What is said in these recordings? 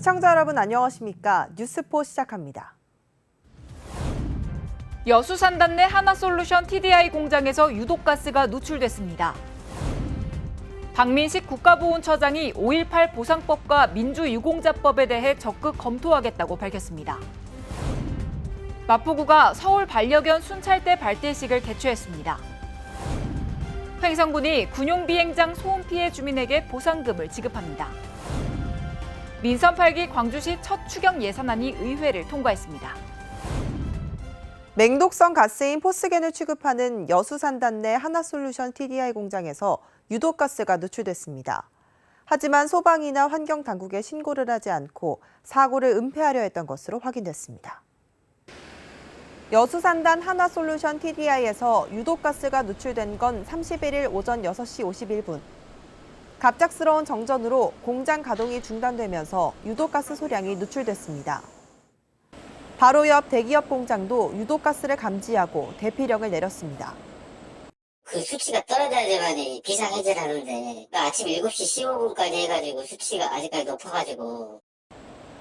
시청자 여러분 안녕하십니까? 뉴스포 시작합니다. 여수산단 내 하나솔루션 TDI 공장에서 유독가스가 누출됐습니다. 박민식 국가보훈처장이 5.18 보상법과 민주유공자법에 대해 적극 검토하겠다고 밝혔습니다. 마포구가 서울 반려견 순찰대 발대식을 개최했습니다. 횡성군이 군용비행장 소음 피해 주민에게 보상금을 지급합니다. 민선 8기 광주시 첫 추경 예산안이 의회를 통과했습니다. 맹독성 가스인 포스겐을 취급하는 여수산단 내 하나솔루션 TDI 공장에서 유독가스가 누출됐습니다. 하지만 소방이나 환경당국에 신고를 하지 않고 사고를 은폐하려 했던 것으로 확인됐습니다. 여수산단 하나솔루션 TDI에서 유독가스가 누출된 건 31일 오전 6시 51분. 갑작스러운 정전으로 공장 가동이 중단되면서 유독가스 소량이 누출됐습니다. 바로 옆 대기업 공장도 유독가스를 감지하고 대피령을 내렸습니다. 그 수치가 떨어져야지만이 비상해제를 하는데 아침 7시 15분까지 해가지고 수치가 아직까지 높아가지고.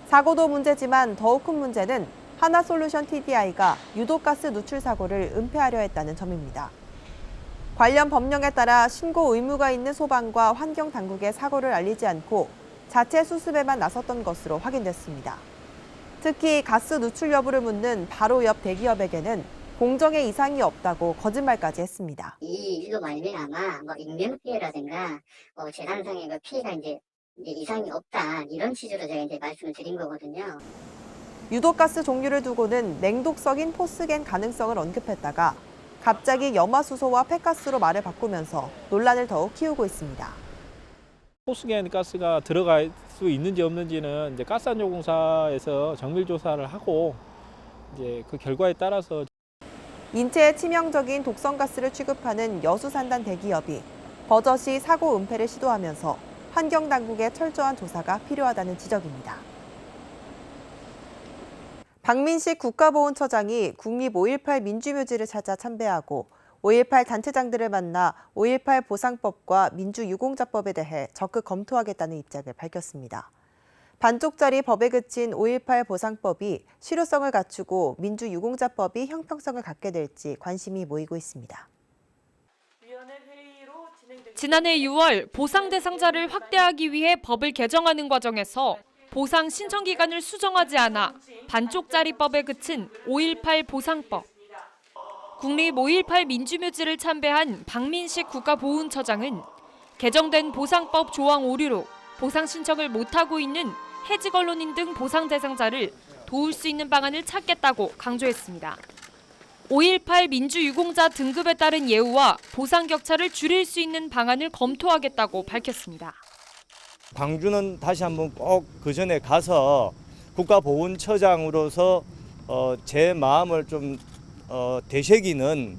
사고도 문제지만 더욱 큰 문제는 하나솔루션 TDI가 유독가스 누출 사고를 은폐하려 했다는 점입니다. 관련 법령에 따라 신고 의무가 있는 소방과 환경당국에 사고를 알리지 않고 자체 수습에만 나섰던 것으로 확인됐습니다. 특히 가스 누출 여부를 묻는 바로 옆 대기업에게는 공정에 이상이 없다고 거짓말까지 했습니다. 이 일로 말미암아 인명피해라든가 재산상의 피해가 이제 이상이 없다, 이런 취지로 제가 이제 말씀을 드린 거거든요. 유독가스 종류를 두고는 맹독성인 포스겐 가능성을 언급했다가 갑자기 염화수소와 폐가스로 말을 바꾸면서 논란을 더욱 키우고 있습니다. 포스겐 가스가 들어갈 수 있는지 없는지는 이제 가스안전공사에서 정밀 조사를 하고 이제 그 결과에 따라서 인체에 치명적인 독성가스를 취급하는 여수산단 대기업이 버젓이 사고 은폐를 시도하면서 환경당국의 철저한 조사가 필요하다는 지적입니다. 박민식 국가보훈처장이 국립 5.18 민주묘지를 찾아 참배하고 5.18 단체장들을 만나 5.18 보상법과 민주유공자법에 대해 적극 검토하겠다는 입장을 밝혔습니다. 반쪽짜리 법에 그친 5.18 보상법이 실효성을 갖추고 민주유공자법이 형평성을 갖게 될지 관심이 모이고 있습니다. 지난해 6월 보상 대상자를 확대하기 위해 법을 개정하는 과정에서 보상 신청 기간을 수정하지 않아 반쪽짜리법에 그친 5.18 보상법. 국립 5.18 민주묘지를 참배한 박민식 국가보훈처장은 개정된 보상법 조항 오류로 보상 신청을 못하고 있는 해직 언론인 등 보상 대상자를 도울 수 있는 방안을 찾겠다고 강조했습니다. 5.18 민주유공자 등급에 따른 예우와 보상 격차를 줄일 수 있는 방안을 검토하겠다고 밝혔습니다. 광주는 다시 한번 꼭 그 전에 가서 국가보훈처장으로서 제 마음을 좀 되새기는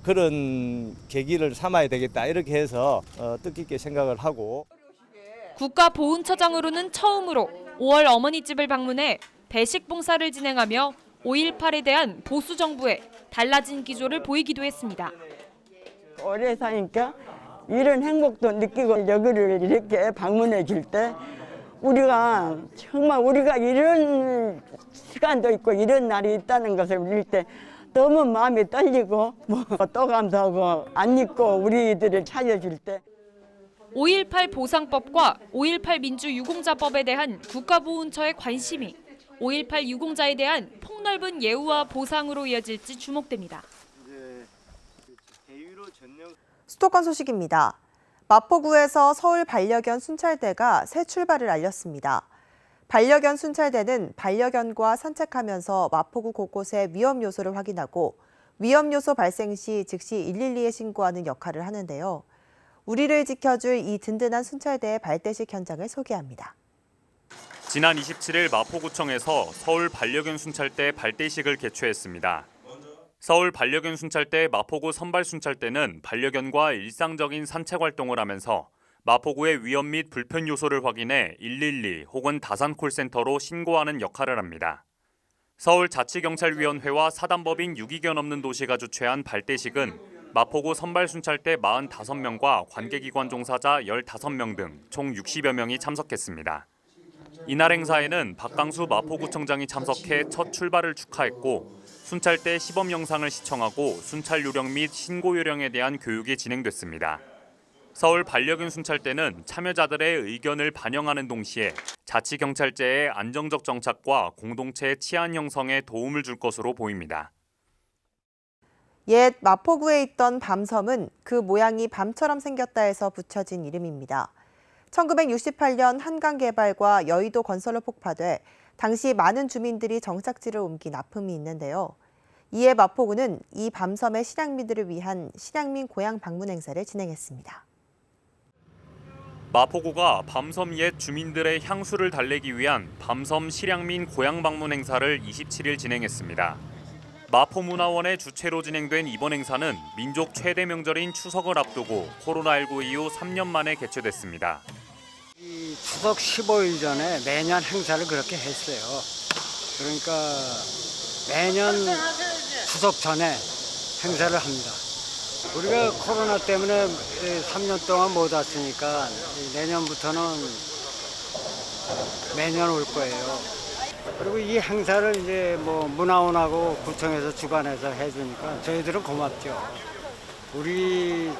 그런 계기를 삼아야 되겠다, 이렇게 해서 뜻깊게 생각을 하고. 국가보훈처장으로는 처음으로 5월 어머니집을 방문해 배식 봉사를 진행하며 5.18에 대한 보수 정부의 달라진 기조를 보이기도 했습니다. 오래 사니까 이런 행복도 느끼고 여기를 이렇게 방문해 줄 때 우리가 정말 우리가 이런 시간도 있고 이런 날이 있다는 것을 볼 때 너무 마음이 떨리고 또 감사하고 안 잊고 우리들을 찾아줄 때 5.18 보상법과 5.18 민주유공자법에 대한 국가보훈처의 관심이 5.18 유공자에 대한 폭넓은 예우와 보상으로 이어질지 주목됩니다. 수도권 소식입니다. 마포구에서 서울 반려견 순찰대가 새 출발을 알렸습니다. 반려견 순찰대는 반려견과 산책하면서 마포구 곳곳의 위험 요소를 확인하고 위험 요소 발생 시 즉시 112에 신고하는 역할을 하는데요. 우리를 지켜줄 이 든든한 순찰대의 발대식 현장을 소개합니다. 지난 27일 마포구청에서 서울 반려견 순찰대 발대식을 개최했습니다. 서울 반려견 순찰대 마포구 선발 순찰대는 반려견과 일상적인 산책 활동을 하면서 마포구의 위험 및 불편 요소를 확인해 112 혹은 다산 콜센터로 신고하는 역할을 합니다. 서울자치경찰위원회와 사단법인 유기견 없는 도시가 주최한 발대식은 마포구 선발 순찰대 45명과 관계기관 종사자 15명 등 총 60여 명이 참석했습니다. 이날 행사에는 박강수 마포구청장이 참석해 첫 출발을 축하했고 순찰 때 시범 영상을 시청하고 순찰 요령 및 신고 요령에 대한 교육이 진행됐습니다. 서울 반려견 순찰 때는 참여자들의 의견을 반영하는 동시에 자치경찰제의 안정적 정착과 공동체 치안 형성에 도움을 줄 것으로 보입니다. 옛 마포구에 있던 밤섬은 그 모양이 밤처럼 생겼다 해서 붙여진 이름입니다. 1968년 한강 개발과 여의도 건설로 폭파돼 당시 많은 주민들이 정착지를 옮긴 아픔이 있는데요. 이에 마포구는 이 밤섬의 실향민들을 위한 실향민 고향 방문 행사를 진행했습니다. 마포구가 밤섬 옛 주민들의 향수를 달래기 위한 밤섬 실향민 고향 방문 행사를 27일 진행했습니다. 마포문화원의 주최로 진행된 이번 행사는 민족 최대 명절인 추석을 앞두고 코로나19 이후 3년 만에 개최됐습니다. 이 추석 15일 전에 매년 행사를 그렇게 했어요. 그러니까 매년 추석 전에 행사를 합니다. 우리가 코로나 때문에 3년 동안 못 왔으니까 내년부터는 매년 올 거예요. 그리고 이 행사를 이제 뭐 문화원하고 구청에서 주관해서 해주니까 저희들은 고맙죠. 우리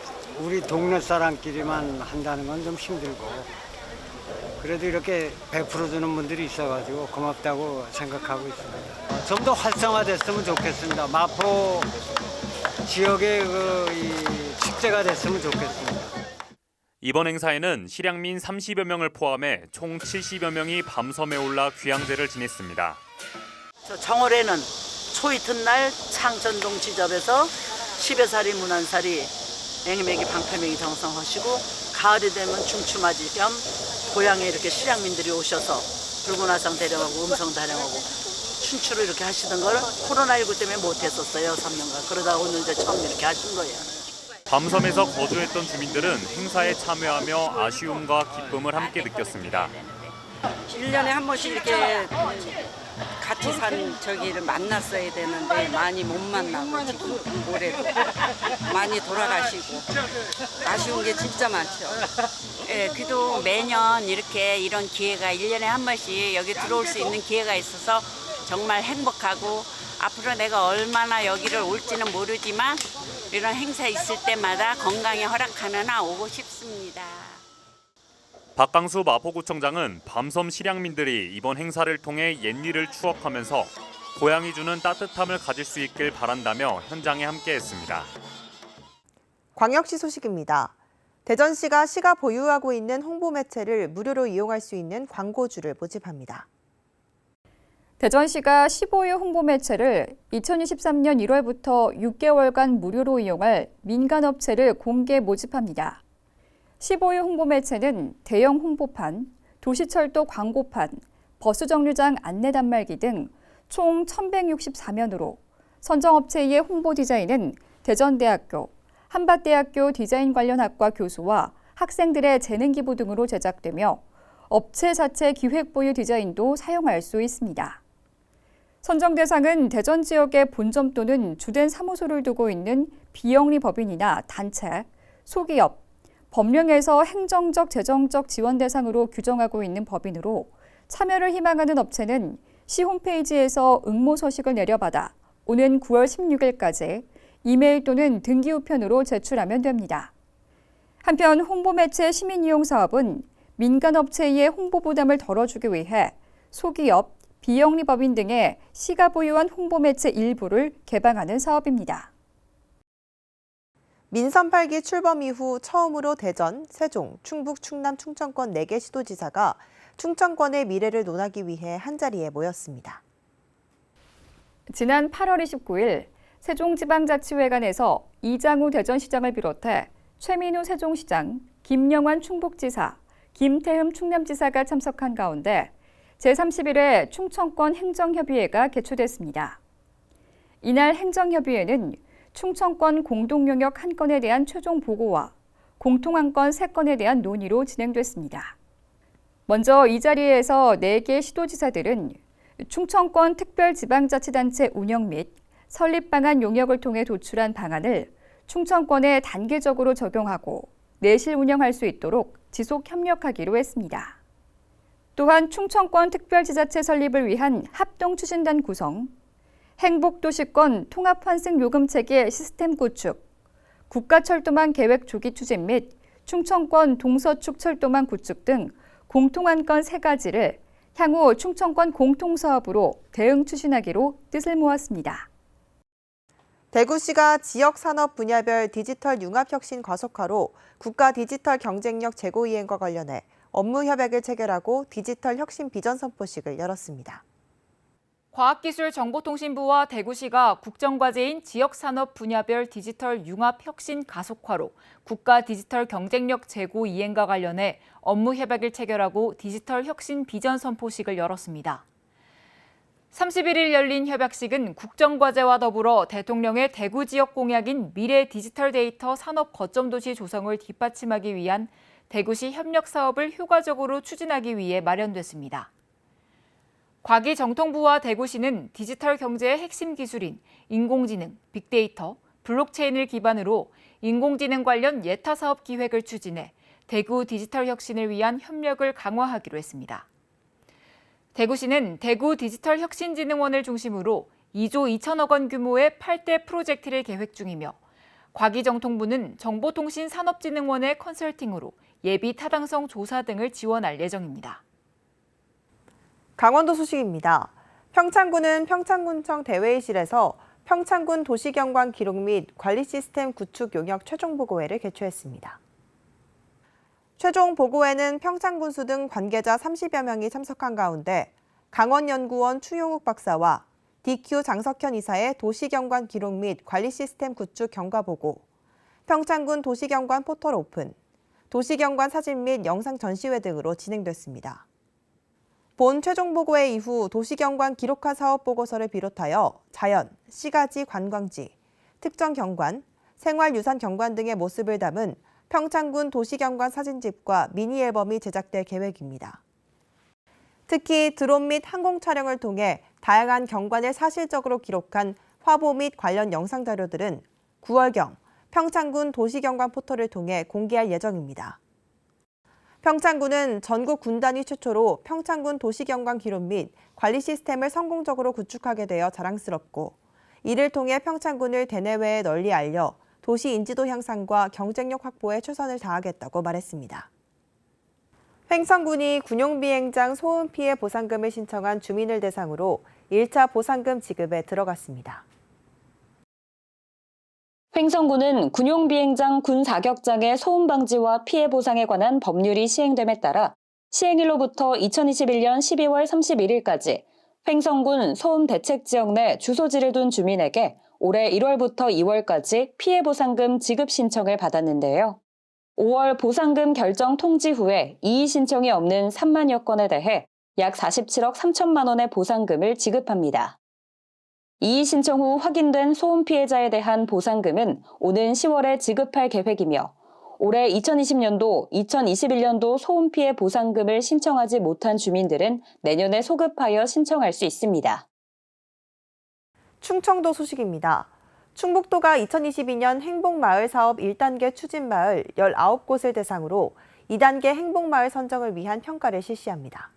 동네 사람끼리만 한다는 건 좀 힘들고 그래도 이렇게 베풀어주는 분들이 있어가지고 고맙다고 생각하고 있습니다. 좀 더 활성화됐으면 좋겠습니다. 마포 지역의 이 축제가 됐으면 좋겠습니다. 이번 행사에는 실향민 30여 명을 포함해 총 70여 명이 밤섬에 올라 귀향제를 지냈습니다. 정월에는 초이튿날 창전동 지점에서 10여 살이 문안살이 앵매기 방패매기 정성하시고 가을이 되면 중추맞이 겸 고향에 이렇게 실향민들이 오셔서 붉은 화상 대령하고 음성 대령하고 춘추를 이렇게 하시던 걸 코로나19 때문에 못했었어요. 3년간. 그러다 오늘 이제 처음 이렇게 하신 거예요. 밤섬에서 거주했던 주민들은 행사에 참여하며 아쉬움과 기쁨을 함께 느꼈습니다. 1년에 한 번씩 이렇게 같이 산 저기를 만났어야 되는데 많이 못 만나고 지금 올해도 많이 돌아가시고 아쉬운 게 진짜 많죠. 예, 그래도 매년 이렇게 이런 기회가 1년에 한 번씩 여기 들어올 수 있는 기회가 있어서 정말 행복하고 앞으로 내가 얼마나 여기를 올지는 모르지만 이런 행사 있을 때마다 건강이 허락하면 오고 싶습니다. 박강수 마포구청장은 밤섬 실향민들이 이번 행사를 통해 옛일을 추억하면서 고향이 주는 따뜻함을 가질 수 있길 바란다며 현장에 함께했습니다. 광역시 소식입니다. 대전시가 시가 보유하고 있는 홍보 매체를 무료로 이용할 수 있는 광고주를 모집합니다. 대전시가 15유 홍보 매체를 2023년 1월부터 6개월간 무료로 이용할 민간업체를 공개 모집합니다. 15유 홍보 매체는 대형 홍보판, 도시철도 광고판, 버스 정류장 안내 단말기 등 총 1,164면으로 선정업체의 홍보 디자인은 대전대학교, 한밭대학교 디자인 관련 학과 교수와 학생들의 재능 기부 등으로 제작되며 업체 자체 기획 보유 디자인도 사용할 수 있습니다. 선정 대상은 대전 지역의 본점 또는 주된 사무소를 두고 있는 비영리 법인이나 단체, 소기업, 법령에서 행정적, 재정적 지원 대상으로 규정하고 있는 법인으로 참여를 희망하는 업체는 시 홈페이지에서 응모 서식을 내려받아 오는 9월 16일까지 이메일 또는 등기 우편으로 제출하면 됩니다. 한편 홍보 매체 시민 이용 사업은 민간 업체의 홍보 부담을 덜어주기 위해 소기업, 비영리 법인 등의 시가 보유한 홍보 매체 일부를 개방하는 사업입니다. 민선 8기 출범 이후 처음으로 대전, 세종, 충북, 충남, 충청권 4개 시도지사가 충청권의 미래를 논하기 위해 한자리에 모였습니다. 지난 8월 29일 세종지방자치회관에서 이장우 대전시장을 비롯해 최민우 세종시장, 김영환 충북지사, 김태흠 충남지사가 참석한 가운데 제31회 충청권 행정협의회가 개최됐습니다. 이날 행정협의회는 충청권 공동영역 한 건에 대한 최종 보고와 공통안건 3건에 대한 논의로 진행됐습니다. 먼저 이 자리에서 4개 시도지사들은 충청권 특별지방자치단체 운영 및 설립 방안 용역을 통해 도출한 방안을 충청권에 단계적으로 적용하고 내실 운영할 수 있도록 지속 협력하기로 했습니다. 또한 충청권 특별지자체 설립을 위한 합동추진단 구성, 행복도시권 통합환승요금체계 시스템 구축, 국가철도망 계획 조기 추진 및 충청권 동서축 철도망 구축 등 공통안건 3가지를 향후 충청권 공통사업으로 대응 추진하기로 뜻을 모았습니다. 대구시가 지역산업 분야별 디지털 융합혁신 가속화로 국가 디지털 경쟁력 제고 이행과 관련해 업무 협약을 체결하고 디지털 혁신 비전 선포식을 열었습니다. 과학기술정보통신부와 대구시가 국정과제인 지역산업 분야별 디지털 융합혁신 가속화로 국가 디지털 경쟁력 제고 이행과 관련해 업무 협약을 체결하고 디지털 혁신 비전 선포식을 열었습니다. 31일 열린 협약식은 국정과제와 더불어 대통령의 대구 지역 공약인 미래 디지털 데이터 산업 거점도시 조성을 뒷받침하기 위한 대구시 협력 사업을 효과적으로 추진하기 위해 마련됐습니다. 과기정통부와 대구시는 디지털 경제의 핵심 기술인 인공지능, 빅데이터, 블록체인을 기반으로 인공지능 관련 예타 사업 기획을 추진해 대구 디지털 혁신을 위한 협력을 강화하기로 했습니다. 대구시는 대구 디지털 혁신진흥원을 중심으로 2조 2천억 원 규모의 8대 프로젝트를 계획 중이며 과기정통부는 정보통신산업진흥원의 컨설팅으로 예비 타당성 조사 등을 지원할 예정입니다. 강원도 소식입니다. 평창군은 평창군청 대회의실에서 평창군 도시경관 기록 및 관리 시스템 구축 용역 최종 보고회를 개최했습니다. 최종 보고회는 평창군수 등 관계자 30여 명이 참석한 가운데 강원연구원 추용욱 박사와 DQ 장석현 이사의 도시경관 기록 및 관리 시스템 구축 경과보고, 평창군 도시경관 포털 오픈, 도시경관 사진 및 영상 전시회 등으로 진행됐습니다. 본 최종 보고회 이후 도시경관 기록화 사업 보고서를 비롯하여 자연, 시가지 관광지, 특정 경관, 생활유산 경관 등의 모습을 담은 평창군 도시경관 사진집과 미니 앨범이 제작될 계획입니다. 특히 드론 및 항공 촬영을 통해 다양한 경관을 사실적으로 기록한 화보 및 관련 영상 자료들은 9월경 평창군 도시경관 포털을 통해 공개할 예정입니다. 평창군은 전국 군 단위 최초로 평창군 도시경관 기록 및 관리 시스템을 성공적으로 구축하게 되어 자랑스럽고, 이를 통해 평창군을 대내외에 널리 알려 도시 인지도 향상과 경쟁력 확보에 최선을 다하겠다고 말했습니다. 횡성군이 군용비행장 소음 피해 보상금을 신청한 주민을 대상으로 1차 보상금 지급에 들어갔습니다. 횡성군은 군용비행장 군 사격장의 소음 방지와 피해 보상에 관한 법률이 시행됨에 따라 시행일로부터 2021년 12월 31일까지 횡성군 소음 대책 지역 내 주소지를 둔 주민에게 올해 1월부터 2월까지 피해 보상금 지급 신청을 받았는데요. 5월 보상금 결정 통지 후에 이의 신청이 없는 3만여 건에 대해 약 47억 3천만 원의 보상금을 지급합니다. 이의 신청 후 확인된 소음 피해자에 대한 보상금은 오는 10월에 지급할 계획이며, 올해 2020년도, 2021년도 소음 피해 보상금을 신청하지 못한 주민들은 내년에 소급하여 신청할 수 있습니다. 충청도 소식입니다. 충북도가 2022년 행복마을 사업 1단계 추진마을 19곳을 대상으로 2단계 행복마을 선정을 위한 평가를 실시합니다.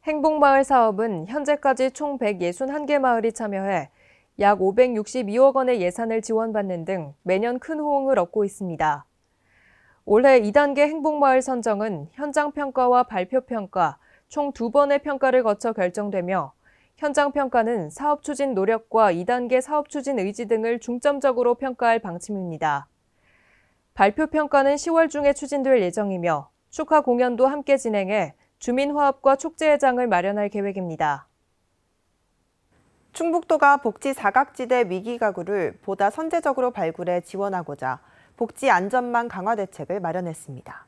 행복마을 사업은 현재까지 총 161개 마을이 참여해 약 562억 원의 예산을 지원받는 등 매년 큰 호응을 얻고 있습니다. 올해 2단계 행복마을 선정은 현장평가와 발표평가 총 2번의 평가를 거쳐 결정되며, 현장평가는 사업 추진 노력과 2단계 사업 추진 의지 등을 중점적으로 평가할 방침입니다. 발표평가는 10월 중에 추진될 예정이며, 축하 공연도 함께 진행해 주민화합과 축제회장을 마련할 계획입니다. 충북도가 복지 사각지대 위기 가구를 보다 선제적으로 발굴해 지원하고자 복지 안전망 강화 대책을 마련했습니다.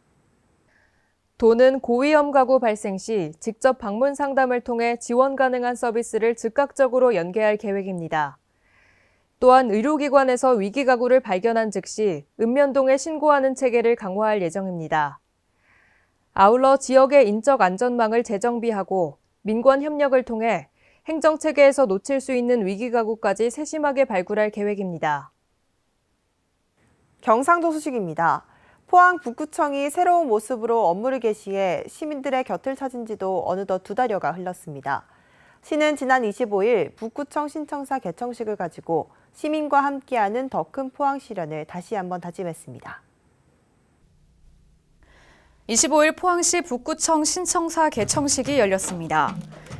도는 고위험 가구 발생 시 직접 방문 상담을 통해 지원 가능한 서비스를 즉각적으로 연계할 계획입니다. 또한 의료기관에서 위기 가구를 발견한 즉시 읍면동에 신고하는 체계를 강화할 예정입니다. 아울러 지역의 인적 안전망을 재정비하고 민관 협력을 통해 행정체계에서 놓칠 수 있는 위기가구까지 세심하게 발굴할 계획입니다. 경상도 소식입니다. 포항 북구청이 새로운 모습으로 업무를 개시해 시민들의 곁을 찾은 지도 어느덧 2달여가 흘렀습니다. 시는 지난 25일 북구청 신청사 개청식을 가지고 시민과 함께하는 더 큰 포항 실현을 다시 한번 다짐했습니다. 25일 포항시 북구청 신청사 개청식이 열렸습니다.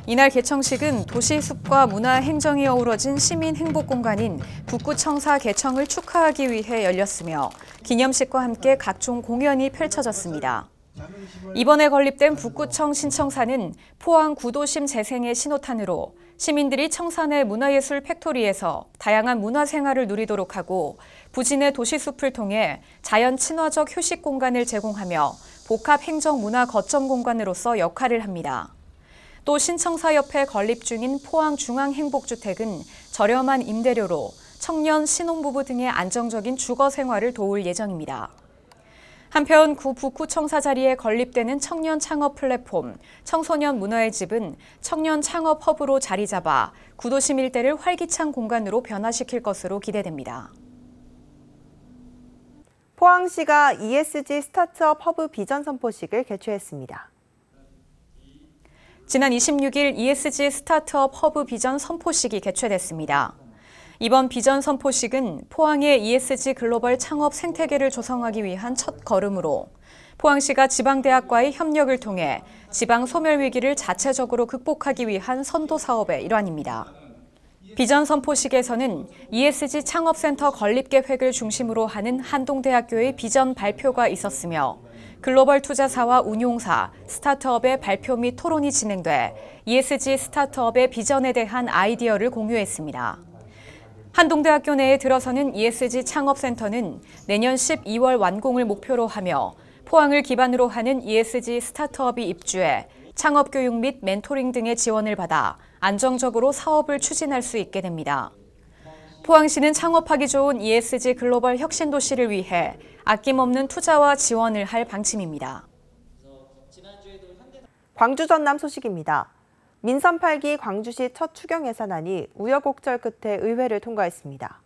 이날 개청식은 도시숲과 문화 행정이 어우러진 시민 행복 공간인 북구청사 개청을 축하하기 위해 열렸으며 기념식과 함께 각종 공연이 펼쳐졌습니다. 이번에 건립된 북구청 신청사는 포항 구도심 재생의 신호탄으로 시민들이 청산의 문화예술 팩토리에서 다양한 문화생활을 누리도록 하고 부진의 도시숲을 통해 자연 친화적 휴식 공간을 제공하며 복합 행정 문화 거점 공간으로서 역할을 합니다. 또 신청사 옆에 건립 중인 포항 중앙행복주택은 저렴한 임대료로 청년, 신혼부부 등의 안정적인 주거 생활을 도울 예정입니다. 한편 북구청사 자리에 건립되는 청년 창업 플랫폼 청소년 문화의 집은 청년 창업 허브로 자리 잡아 구도심 일대를 활기찬 공간으로 변화시킬 것으로 기대됩니다. 포항시가 ESG 스타트업 허브 비전 선포식을 개최했습니다. 지난 26일 ESG 스타트업 허브 비전 선포식이 개최됐습니다. 이번 비전 선포식은 포항의 ESG 글로벌 창업 생태계를 조성하기 위한 첫 걸음으로 포항시가 지방대학과의 협력을 통해 지방 소멸 위기를 자체적으로 극복하기 위한 선도 사업의 일환입니다. 비전 선포식에서는 ESG 창업센터 건립 계획을 중심으로 하는 한동대학교의 비전 발표가 있었으며 글로벌 투자사와 운용사, 스타트업의 발표 및 토론이 진행돼 ESG 스타트업의 비전에 대한 아이디어를 공유했습니다. 한동대학교 내에 들어서는 ESG 창업센터는 내년 12월 완공을 목표로 하며 포항을 기반으로 하는 ESG 스타트업이 입주해 창업 교육 및 멘토링 등의 지원을 받아 안정적으로 사업을 추진할 수 있게 됩니다. 포항시는 창업하기 좋은 ESG 글로벌 혁신 도시를 위해 아낌없는 투자와 지원을 할 방침입니다. 광주 전남 소식입니다. 민선 8기 광주시 첫 추경 예산안이 우여곡절 끝에 의회를 통과했습니다.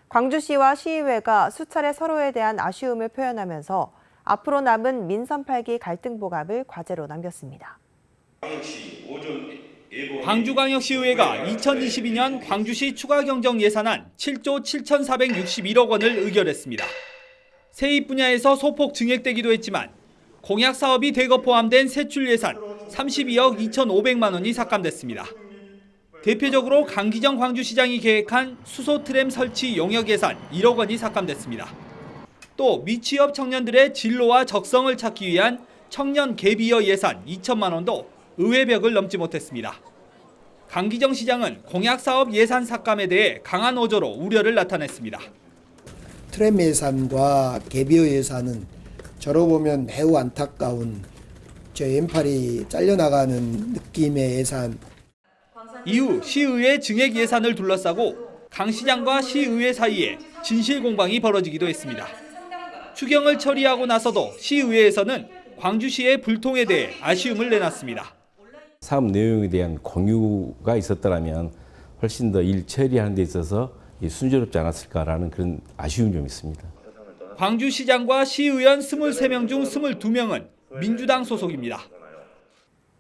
광주시와 시의회가 수차례 서로에 대한 아쉬움을 표현하면서 앞으로 남은 민선 8기 갈등 보감을 과제로 남겼습니다. 광주광역시의회가 2022년 광주시 추가경정 예산안 7조 7,461억 원을 의결했습니다. 세입 분야에서 소폭 증액되기도 했지만 공약 사업이 대거 포함된 세출 예산 32억 2,500만 원이 삭감됐습니다. 대표적으로 강기정 광주시장이 계획한 수소 트램 설치 용역 예산 1억 원이 삭감됐습니다. 또 미취업 청년들의 진로와 적성을 찾기 위한 청년 갭이어 예산 2천만 원도 의회 벽을 넘지 못했습니다. 강기정 시장은 공약 사업 예산 삭감에 대해 강한 어조로 우려를 나타냈습니다. 트램 예산과 갭이어 예산은 저로 보면 매우 안타까운 저 왼팔이 잘려나가는 느낌의 예산. 이후 시의회 증액 예산을 둘러싸고 강 시장과 시의회 사이에 진실 공방이 벌어지기도 했습니다. 추경을 처리하고 나서도 시의회에서는 광주시의 불통에 대해 아쉬움을 내놨습니다. 사업 내용에 대한 공유가 있었더라면 훨씬 더 일 처리하는 데 있어서 순조롭지 않았을까라는 그런 아쉬움이 좀 있습니다. 광주시장과 시의원 23명 중 22명은 민주당 소속입니다.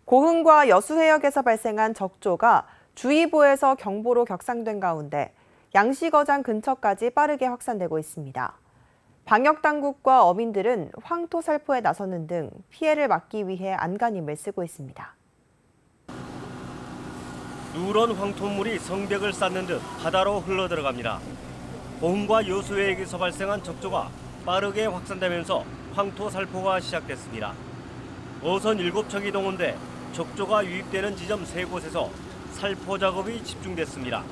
고흥과 여수해역에서 발생한 적조가 주의보에서 경보로 격상된 가운데 양식어장 근처까지 빠르게 확산되고 있습니다. 방역당국과 어민들은 황토 살포에 나서는 등 피해를 막기 위해 안간힘을 쓰고 있습니다. 누런 황토물이 성벽을 쌓는 듯 바다로 흘러들어갑니다. 고흥과 여수해역에서 발생한 적조가 빠르게 확산되면서 황토 살포가 시작됐습니다. 어선 7척이 동원돼 적조가 유입되는 지점 3곳에서 살포 작업이 집중됐습니다.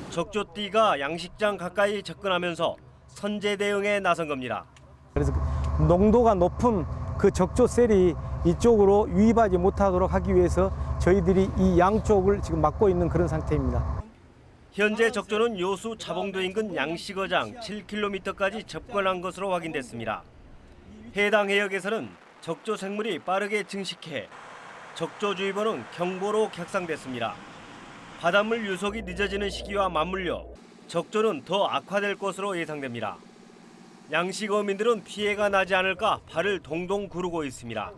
적조띠가 양식장 가까이 접근하면서 선제 대응에 나선 겁니다. 그래서 농도가 높은 그 적조셀이 이쪽으로 유입하지 못하도록 하기 위해서 저희들이 이 양쪽을 지금 막고 있는 그런 상태입니다. 현재 적조는 여수 자봉도 인근 양식어장 7km까지 접근한 것으로 확인됐습니다. 해당 해역에서는 적조 생물이 빠르게 증식해 적조주의보는 경보로 격상됐습니다. 바닷물 유속이 늦어지는 시기와 맞물려 적조는 더 악화될 것으로 예상됩니다. 양식어민들은 피해가 나지 않을까 발을 동동 구르고 있습니다.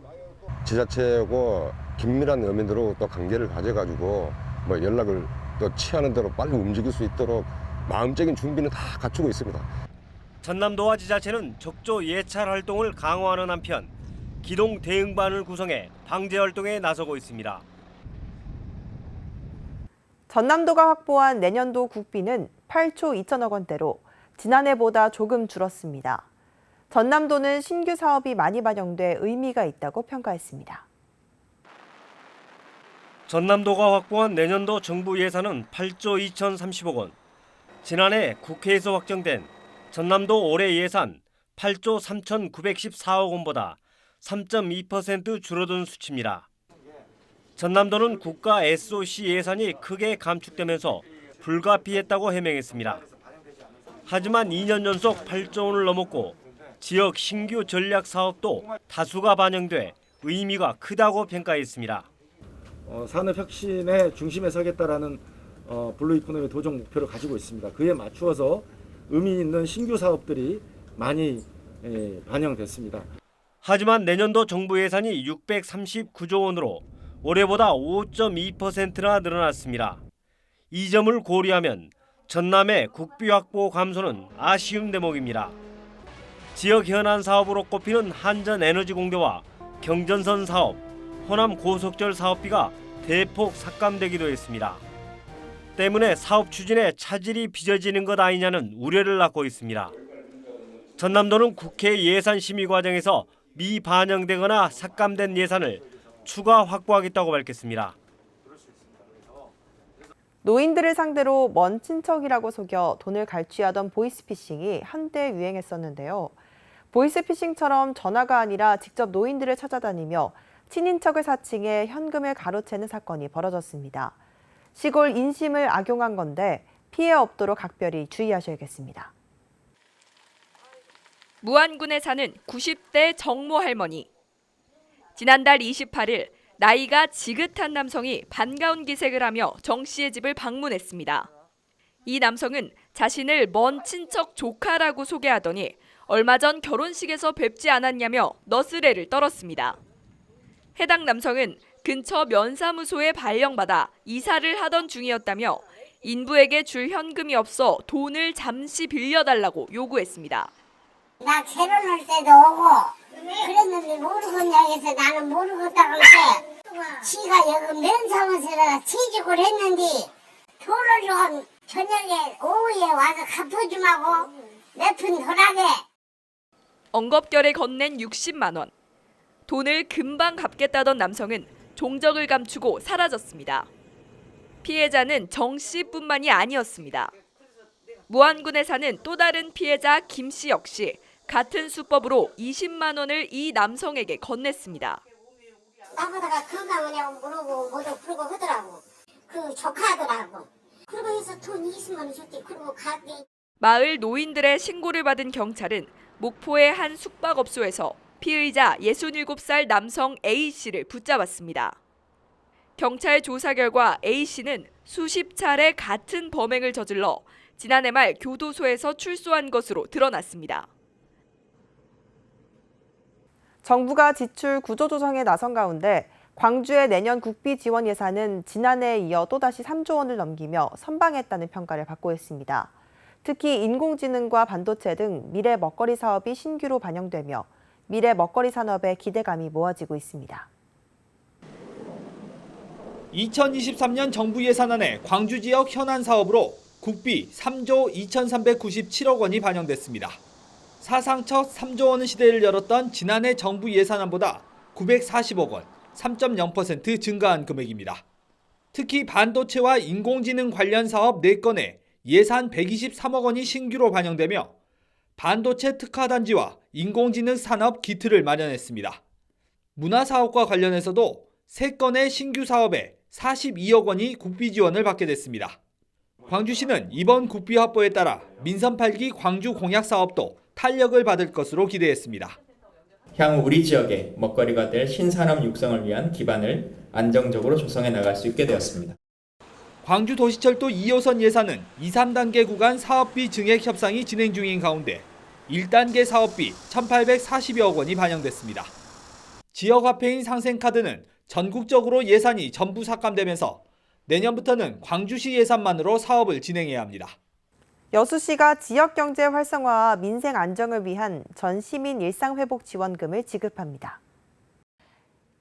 지자체하고 긴밀한 어민들하고 또 관계를 가져가지고 뭐 연락을 또 취하는 대로 빨리 움직일 수 있도록 마음적인 준비는 다 갖추고 있습니다. 전남도와 지자체는 적조 예찰 활동을 강화하는 한편 기동 대응반을 구성해 방제 활동에 나서고 있습니다. 전남도가 확보한 내년도 국비는 8조 2천억 원대로 지난해보다 조금 줄었습니다. 전남도는 신규 사업이 많이 반영돼 의미가 있다고 평가했습니다. 전남도가 확보한 내년도 정부 예산은 8조 2,030억 원. 지난해 국회에서 확정된 전남도 올해 예산 8조 3,914억 원보다 3.2% 줄어든 수치입니다. 전남도는 국가 SOC 예산이 크게 감축되면서 불가피했다고 해명했습니다. 하지만 2년 연속 8조 원을 넘었고 지역 신규 전략 사업도 다수가 반영돼 의미가 크다고 평가했습니다. 산업혁신의 중심에 서겠다라는 블루 이코노미 도정 목표를 가지고 있습니다. 그에 맞추어서 의미 있는 신규 사업들이 많이 반영됐습니다. 하지만 내년도 정부 예산이 639조 원으로 올해보다 5.2%나 늘어났습니다. 이 점을 고려하면 전남의 국비 확보 감소는 아쉬운 대목입니다. 지역 현안 사업으로 꼽히는 한전에너지공대와 경전선 사업, 호남 고속철 사업비가 대폭 삭감되기도 했습니다. 때문에 사업 추진에 차질이 빚어지는 것 아니냐는 우려를 낳고 있습니다. 전남도는 국회 예산 심의 과정에서 미반영되거나 삭감된 예산을 추가 확보하겠다고 밝혔습니다. 노인들을 상대로 먼 친척이라고 속여 돈을 갈취하던 보이스피싱이 한때 유행했었는데요. 보이스피싱처럼 전화가 아니라 직접 노인들을 찾아다니며 친인척을 사칭해 현금을 가로채는 사건이 벌어졌습니다. 시골 인심을 악용한 건데 피해 없도록 각별히 주의하셔야겠습니다. 무안군에 사는 90대 정모 할머니. 지난달 28일 나이가 지긋한 남성이 반가운 기색을 하며 정 씨의 집을 방문했습니다. 이 남성은 자신을 먼 친척 조카라고 소개하더니 얼마 전 결혼식에서 뵙지 않았냐며 너스레를 떨었습니다. 해당 남성은 근처 면사무소에 발령받아 이사를 하던 중이었다며 인부에게 줄 현금이 없어 돈을 잠시 빌려달라고 요구했습니다. 나 결혼할 때도 오고 그랬는데 모르겠냐 해서 나는 모르겠다고 할 때 지가 여기 면사무소에다 취직을 했는데 돈을 좀 저녁에 오후에 와서 갚아주마고 몇 푼 덜하게. 엉겁결에 건넨 60만 원. 돈을 금방 갚겠다던 남성은 종적을 감추고 사라졌습니다. 피해자는 정 씨뿐만이 아니었습니다. 무안군에 사는 또 다른 피해자 김 씨 역시 같은 수법으로 20만 원을 이 남성에게 건넸습니다. 나보다가 건강하냐고 물어보고 모두 풀고 하더라고. 그 조카더라고. 그러고 해서 돈 20만 원 줬지. 그리고 가게. 마을 노인들의 신고를 받은 경찰은 목포의 한 숙박업소에서 피의자 67살 남성 A씨를 붙잡았습니다. 경찰 조사 결과 A씨는 수십 차례 같은 범행을 저질러 지난해 말 교도소에서 출소한 것으로 드러났습니다. 정부가 지출 구조조정에 나선 가운데 광주의 내년 국비 지원 예산은 지난해에 이어 또다시 3조 원을 넘기며 선방했다는 평가를 받고 있습니다. 특히 인공지능과 반도체 등 미래 먹거리 사업이 신규로 반영되며 미래 먹거리 산업에 기대감이 모아지고 있습니다. 2023년 정부 예산안에 광주 지역 현안 사업으로 국비 3조 2,397억 원이 반영됐습니다. 사상 첫 3조 원의 시대를 열었던 지난해 정부 예산안보다 940억 원, 3.0% 증가한 금액입니다. 특히 반도체와 인공지능 관련 사업 4건에 예산 123억 원이 신규로 반영되며 반도체 특화단지와 인공지능 산업 기틀을 마련했습니다. 문화사업과 관련해서도 3건의 신규 사업에 42억 원이 국비 지원을 받게 됐습니다. 광주시는 이번 국비 확보에 따라 민선 8기 광주 공약 사업도 탄력을 받을 것으로 기대했습니다. 향후 우리 지역의 먹거리가 될 신산업 육성을 위한 기반을 안정적으로 조성해 나갈 수 있게 되었습니다. 광주도시철도 2호선 예산은 2, 3단계 구간 사업비 증액 협상이 진행 중인 가운데 1단계 사업비 1,840여억 원이 반영됐습니다. 지역화폐인 상생카드는 전국적으로 예산이 전부 삭감되면서 내년부터는 광주시 예산만으로 사업을 진행해야 합니다. 여수시가 지역경제 활성화와 민생 안정을 위한 전 시민 일상회복지원금을 지급합니다.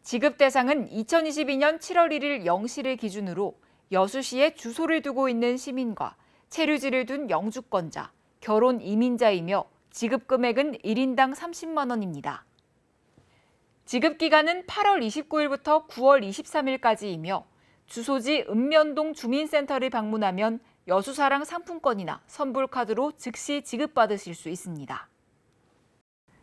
지급 대상은 2022년 7월 1일 0시를 기준으로 여수시에 주소를 두고 있는 시민과 체류지를 둔 영주권자, 결혼 이민자이며 지급 금액은 1인당 30만 원입니다. 지급 기간은 8월 29일부터 9월 23일까지이며 주소지 읍면동 주민센터를 방문하면 여수사랑 상품권이나 선불카드로 즉시 지급받으실 수 있습니다.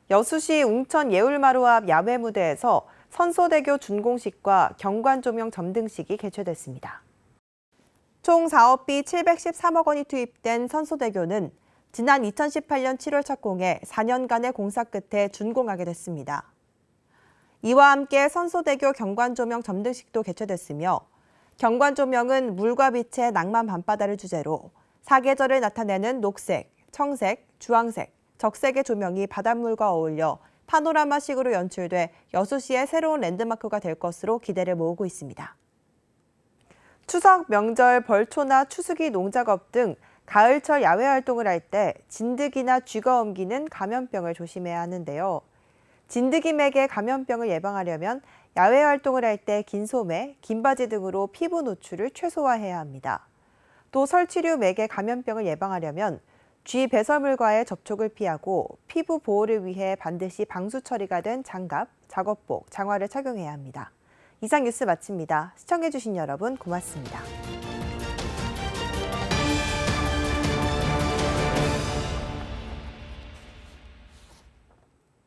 여수시 웅천 예울마루 앞 야외무대에서 선소대교 준공식과 경관조명 점등식이 개최됐습니다. 총 사업비 713억 원이 투입된 선소대교는 지난 2018년 7월 착공해 4년간의 공사 끝에 준공하게 됐습니다. 이와 함께 선소대교 경관조명 점등식도 개최됐으며 경관조명은 물과 빛의 낭만 밤바다를 주제로 사계절을 나타내는 녹색, 청색, 주황색, 적색의 조명이 바닷물과 어울려 파노라마식으로 연출돼 여수시의 새로운 랜드마크가 될 것으로 기대를 모으고 있습니다. 추석, 명절, 벌초나 추수기 농작업 등 가을철 야외 활동을 할 때 진드기나 쥐가 옮기는 감염병을 조심해야 하는데요. 진드기 맥의 감염병을 예방하려면 야외 활동을 할 때 긴 소매, 긴 바지 등으로 피부 노출을 최소화해야 합니다. 또 설치류 맥의 감염병을 예방하려면 쥐 배설물과의 접촉을 피하고 피부 보호를 위해 반드시 방수 처리가 된 장갑, 작업복, 장화를 착용해야 합니다. 이상 뉴스 마칩니다. 시청해주신 여러분 고맙습니다.